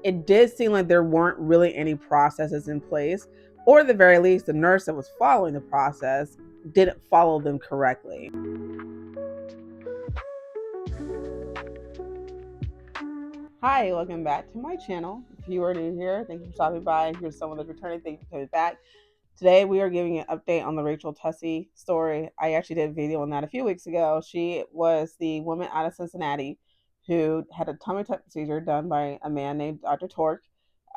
it did seem like there weren't really any processes in place, or at the very least, the nurse that was following the process didn't follow them correctly. Hi, welcome back to my channel. If you are new here, thank you for stopping by. If you're someone that's returning, thank you for coming back. Today we are giving an update on the Rachel Tussey story. I actually did a video on that a few weeks ago. She was the woman out of Cincinnati who had a tummy tuck procedure done by a man named Dr. Torque.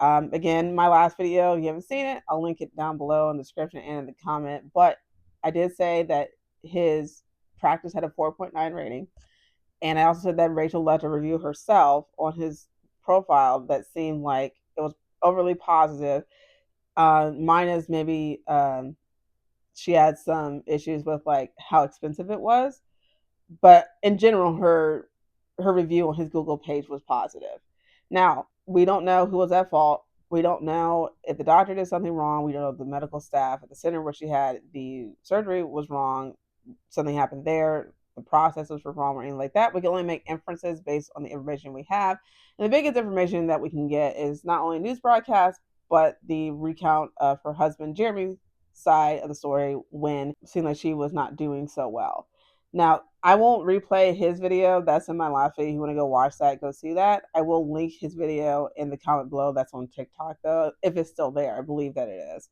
Again, my last video, if you haven't seen it, I'll link it down below in the description and in the comment. But I did say that his practice had a 4.9 rating. And I also said that Rachel left a review herself on his profile that seemed like it was overly positive. Minus maybe she had some issues with like how expensive it was, but in general, her review on his Google page was positive. Now we don't know who was at fault. We don't know if the doctor did something wrong. We don't know if the medical staff at the center where she had the surgery was wrong. Something happened there. The processes were wrong or anything like that. We can only make inferences based on the information we have. And the biggest information that we can get is not only news broadcasts, but the recount of her husband Jeremy's side of the story when it seemed like she was not doing so well. Now, I won't replay his video. That's in my last video. If you want to go watch that, go see that. I will link his video in the comment below. That's on TikTok, though, if it's still there. I believe that it is.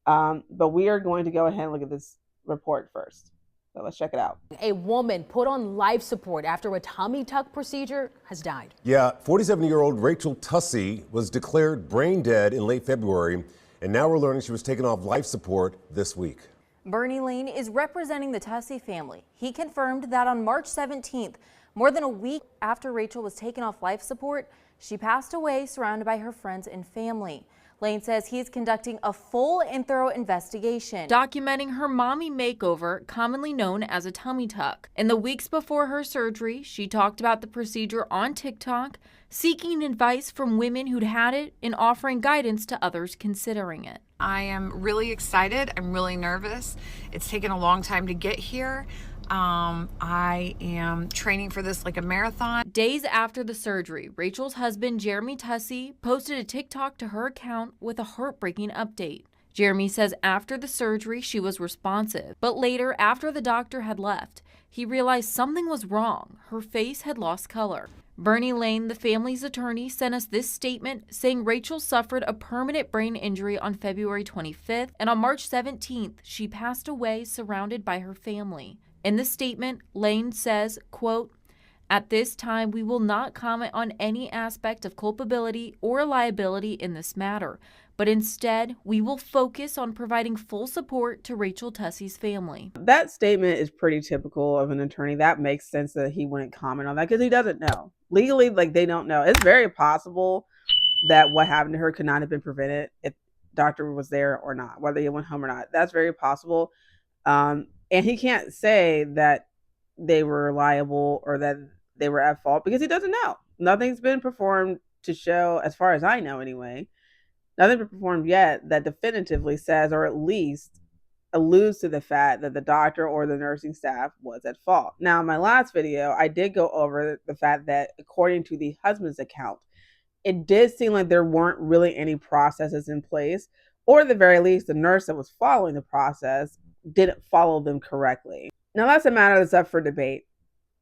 But we are going to go ahead and look at this report first. So let's check it out. A woman put on life support after a tummy tuck procedure has died. Yeah, 47-year-old Rachel Tussey was declared brain dead in late February, and now we're learning she was taken off life support this week. Bernie Lane is representing the Tussey family. He confirmed that on March 17th, more than a week after Rachel was taken off life support, she passed away surrounded by her friends and family. Lane says he is conducting a full and thorough investigation, documenting her mommy makeover, commonly known as a tummy tuck. In the weeks before her surgery, she talked about the procedure on TikTok, seeking advice from women who'd had it and offering guidance to others considering it. I am really excited. I'm really nervous. It's taken a long time to get here. I am training for this like a marathon. Days after the surgery, Rachel's husband, Jeremy Tussey, posted a TikTok to her account with a heartbreaking update. Jeremy says after the surgery, she was responsive, but later, after the doctor had left, he realized something was wrong. Her face had lost color. Bernie Lane, the family's attorney, sent us this statement saying Rachel suffered a permanent brain injury on February 25th, and on March 17th, she passed away surrounded by her family. In the statement, Lane says, quote, "At this time, we will not comment on any aspect of culpability or liability in this matter, but instead, we will focus on providing full support to Rachel Tussey's family." That statement is pretty typical of an attorney. That makes sense that he wouldn't comment on that because he doesn't know. Legally, like, they don't know. It's very possible that what happened to her could not have been prevented if doctor was there or not, whether he went home or not. That's very possible. And he can't say that they were liable or that they were at fault because he doesn't know. Nothing's been performed to show, as far as I know anyway, nothing's been performed yet that definitively says or at least alludes to the fact that the doctor or the nursing staff was at fault. Now, in my last video, I did go over the fact that according to the husband's account, it did seem like there weren't really any processes in place, or at the very least, the nurse that was following the process didn't follow them correctly. Now, that's a matter that's up for debate.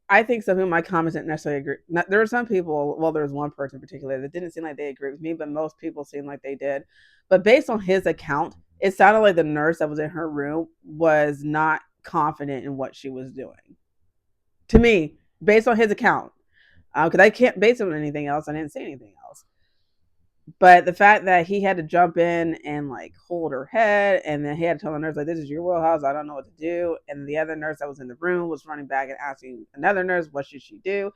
I think some of my comments didn't necessarily agree. There were some people, well, there was one person in particular that didn't seem like they agreed with me, but most people seemed like they did. But based on his account, it sounded like the nurse that was in her room was not confident in what she was doing. To me, based on his account, because I can't base it on anything else. I didn't say anything else. But the fact that he had to jump in and like hold her head, and then he had to tell the nurse, like, this is your wheelhouse, I don't know what to do. And the other nurse that was in the room was running back and asking another nurse, what should she do?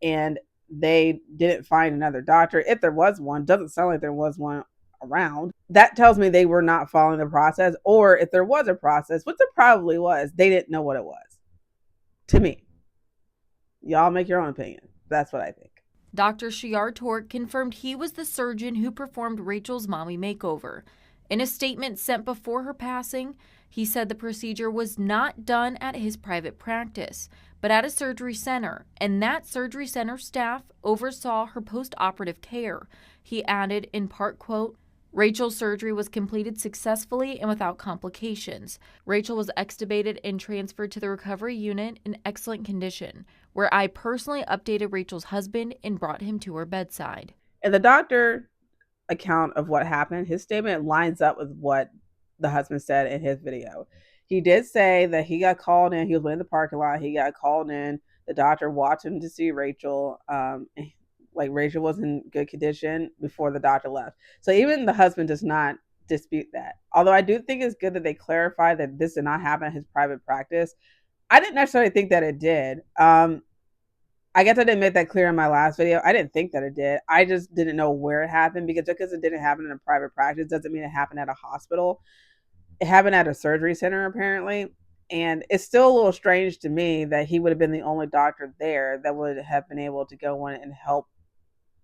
And they didn't find another doctor. If there was one, doesn't sound like there was one around. That tells me they were not following the process, or if there was a process, which there probably was, they didn't know what it was. To me. Y'all make your own opinion. That's what I think. Dr. Shiar Torque confirmed he was the surgeon who performed Rachel's mommy makeover. In a statement sent before her passing, He said the procedure was not done at his private practice, but at a surgery center, and that surgery center staff oversaw her post-operative care. He added, in part, quote, Rachel's surgery was completed successfully and without complications. Rachel was extubated and transferred to the recovery unit in excellent condition, where I personally updated Rachel's husband and brought him to her bedside. And the doctor account of what happened, his statement lines up with what the husband said in his video. He did say that he got called in. He was in the parking lot. He got called in. The doctor watched him to see Rachel. Like Rachel was in good condition before the doctor left. So even the husband does not dispute that. Although I do think it's good that they clarify that this did not happen in his private practice. I didn't necessarily think that it did. I guess I didn't make that clear in my last video. I didn't think that it did. I just didn't know where it happened, because just because it didn't happen in a private practice doesn't mean it happened at a hospital. It happened at a surgery center, apparently. And it's still a little strange to me that he would have been the only doctor there that would have been able to go in and help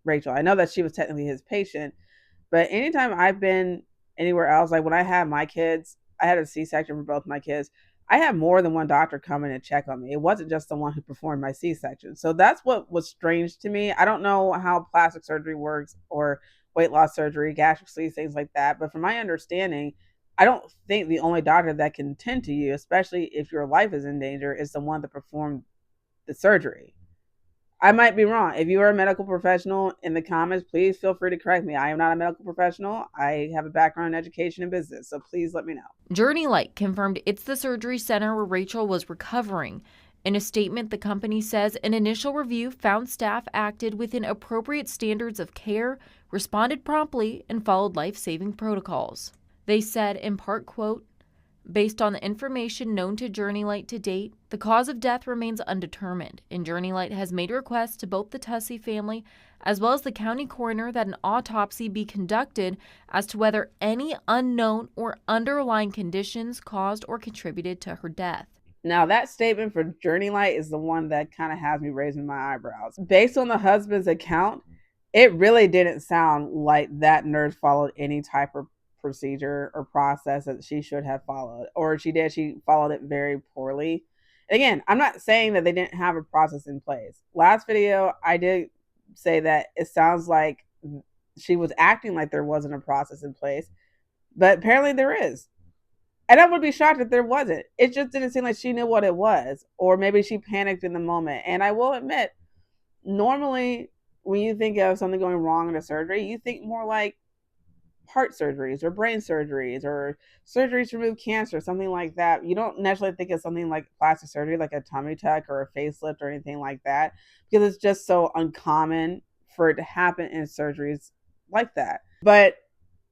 Rachel. I know that she was technically his patient, but anytime I've been anywhere else, like when I had my kids, I had a C-section for both my kids. I had more than one doctor come in and check on me. It wasn't just the one who performed my C-section. So that's what was strange to me. I don't know how plastic surgery works or weight loss surgery, gastric sleeve, things like that. But from my understanding, I don't think the only doctor that can tend to you, especially if your life is in danger, is the one that performed the surgery. I might be wrong. If you are a medical professional, in the comments, please feel free to correct me. I am not a medical professional. I have a background in education and business, so please let me know. Journey Light confirmed it's the surgery center where Rachel was recovering. In a statement, the company says an initial review found staff acted within appropriate standards of care, responded promptly, and followed life-saving protocols. They said, in part, quote, based on the information known to Journey Light to date, the cause of death remains undetermined, and Journey Light has made requests to both the Tussey family as well as the county coroner that an autopsy be conducted as to whether any unknown or underlying conditions caused or contributed to her death. Now, that statement for Journey Light is the one that kind of has me raising my eyebrows. Based on the husband's account, it really didn't sound like that nurse followed any type of procedure or process that she should have followed, or if she did, she followed it very poorly. Again, I'm not saying that they didn't have a process in place. Last video, I did say that it sounds like she was acting like there wasn't a process in place, but apparently there is. And I would be shocked if there wasn't. It just didn't seem like she knew what it was, or maybe she panicked in the moment. And I will admit, normally when you think of something going wrong in a surgery, you think more like heart surgeries or brain surgeries or surgeries to remove cancer, something like that. You don't necessarily think of something like plastic surgery, like a tummy tuck or a facelift or anything like that, because it's just so uncommon for it to happen in surgeries like that. But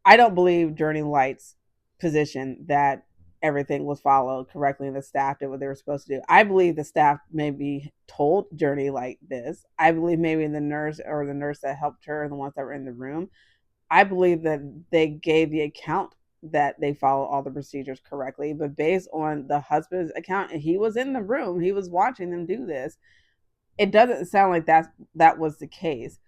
I don't believe Journey Light's position that everything was followed correctly and the staff did what they were supposed to do. I believe the staff maybe told Journey Light this. I believe maybe the nurse or the nurse that helped her and the ones that were in the room, I believe that they gave the account that they follow all the procedures correctly, but based on the husband's account, and he was in the room, he was watching them do this, it doesn't sound like that was the case.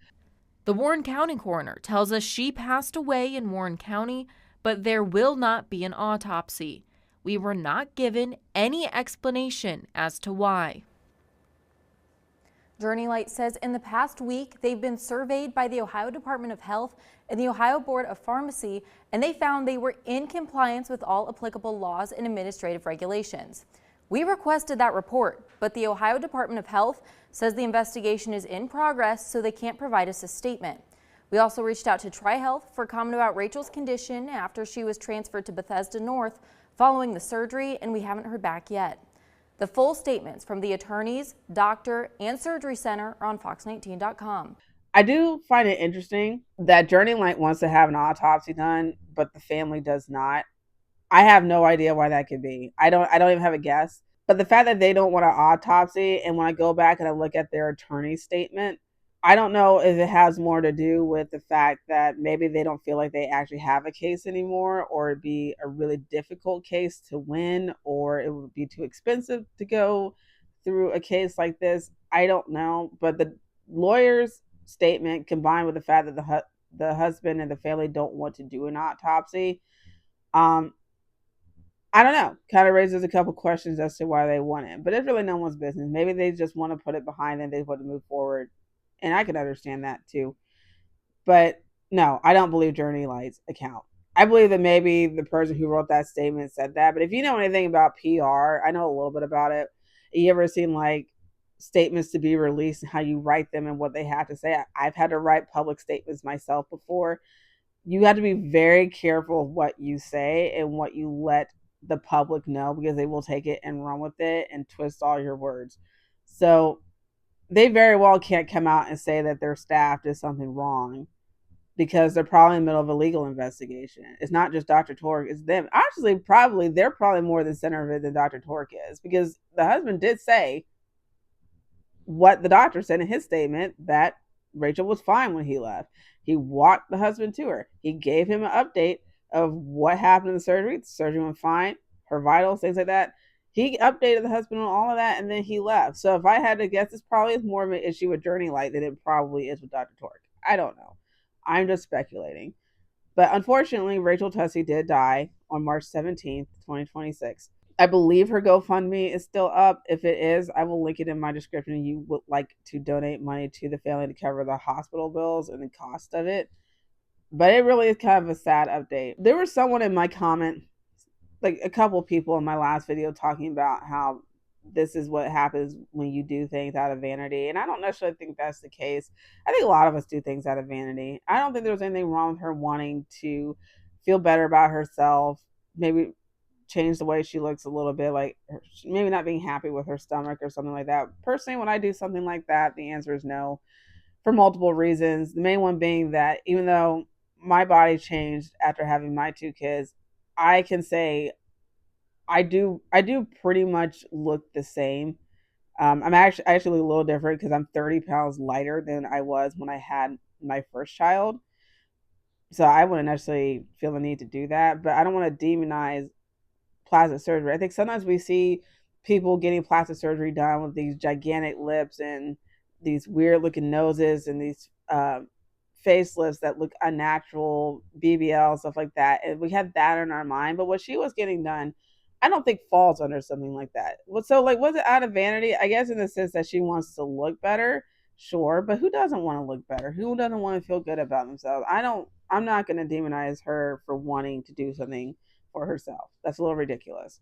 The Warren County coroner tells us she passed away in Warren County, but there will not be an autopsy. We were not given any explanation as to why. Journey Light says in the past week, they've been surveyed by the Ohio Department of Health and the Ohio Board of Pharmacy, and they found they were in compliance with all applicable laws and administrative regulations. We requested that report, but the Ohio Department of Health says the investigation is in progress, so they can't provide us a statement. We also reached out to TriHealth for comment about Rachel's condition after she was transferred to Bethesda North following the surgery, and we haven't heard back yet. The full statements from the attorneys, doctor, and surgery center are on fox19.com. I do find it interesting that Journey Light wants to have an autopsy done, but the family does not. I have no idea why that could be. I don't even have a guess. But the fact that they don't want an autopsy, and when I go back and I look at their attorney statement, I don't know if it has more to do with the fact that maybe they don't feel like they actually have a case anymore, or it'd be a really difficult case to win, or it would be too expensive to go through a case like this. I don't know. But the lawyer's statement, combined with the fact that the husband and the family don't want to do an autopsy, I don't know. Kind of raises a couple questions as to why they want it, but it's really no one's business. Maybe they just want to put it behind them. They want to move forward, and I can understand that too. But no, I don't believe Journey Light's account. I believe that maybe the person who wrote that statement said that. But if you know anything about PR, I know a little bit about it. You ever seen like statements to be released and how you write them and what they have to say? I've had to write public statements myself before. You have to be very careful of what you say and what you let the public know, because they will take it and run with it and twist all your words. So they very well can't come out and say that their staff did something wrong, because they're probably in the middle of a legal investigation. It's not just Dr. Torque, it's them. Actually, probably they're probably more the center of it than Dr. Torque is, because the husband did say what the doctor said in his statement, that Rachel was fine when he left. He walked the husband to her. He gave him an update of what happened in the surgery. The surgery went fine, her vitals, things like that. He updated the husband on all of that, and then he left. So if I had to guess, this probably is more of an issue with Journey Light than it probably is with Dr. Torque. I don't know. I'm just speculating. But unfortunately, Rachel Tussey did die on March 17th, 2026. I believe her GoFundMe is still up. If it is, I will link it in my description. You would like to donate money to the family to cover the hospital bills and the cost of it. But it really is kind of a sad update. There was someone in my comment, like a couple people in my last video, talking about how this is what happens when you do things out of vanity. And I don't necessarily think that's the case. I think a lot of us do things out of vanity. I don't think there's anything wrong with her wanting to feel better about herself, maybe change the way she looks a little bit, like maybe not being happy with her stomach or something like that. Personally, when I do something like that, the answer is no, for multiple reasons. The main one being that even though my body changed after having my two kids, I can say I do pretty much look the same. I'm actually a little different because I'm 30 pounds lighter than I was when I had my first child. So I wouldn't necessarily feel the need to do that, but I don't want to demonize plastic surgery. I think sometimes we see people getting plastic surgery done with these gigantic lips and these weird looking noses and these facelifts that look unnatural, BBL, stuff like that. And we have that in our mind. But what she was getting done, I don't think falls under something like that. So like, was it out of vanity? I guess in the sense that she wants to look better, sure. But who doesn't want to look better? Who doesn't want to feel good about themselves? I'm not going to demonize her for wanting to do something for herself. That's a little ridiculous.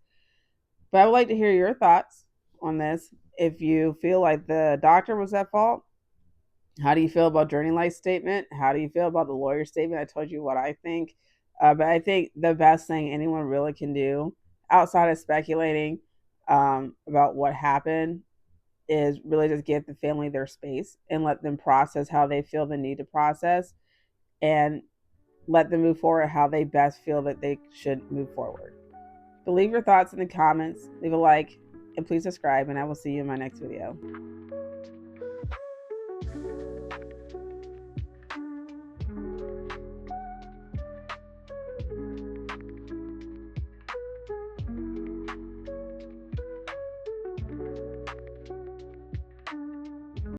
But I would like to hear your thoughts on this. If you feel like the doctor was at fault, how do you feel about Journey Light's statement? How do you feel about the lawyer's statement? I told you what I think. But I think the best thing anyone really can do, outside of speculating about what happened, is really just give the family their space and let them process how they feel the need to process, and let them move forward how they best feel that they should move forward. But leave your thoughts in the comments, leave a like, and please subscribe, and I will see you in my next video.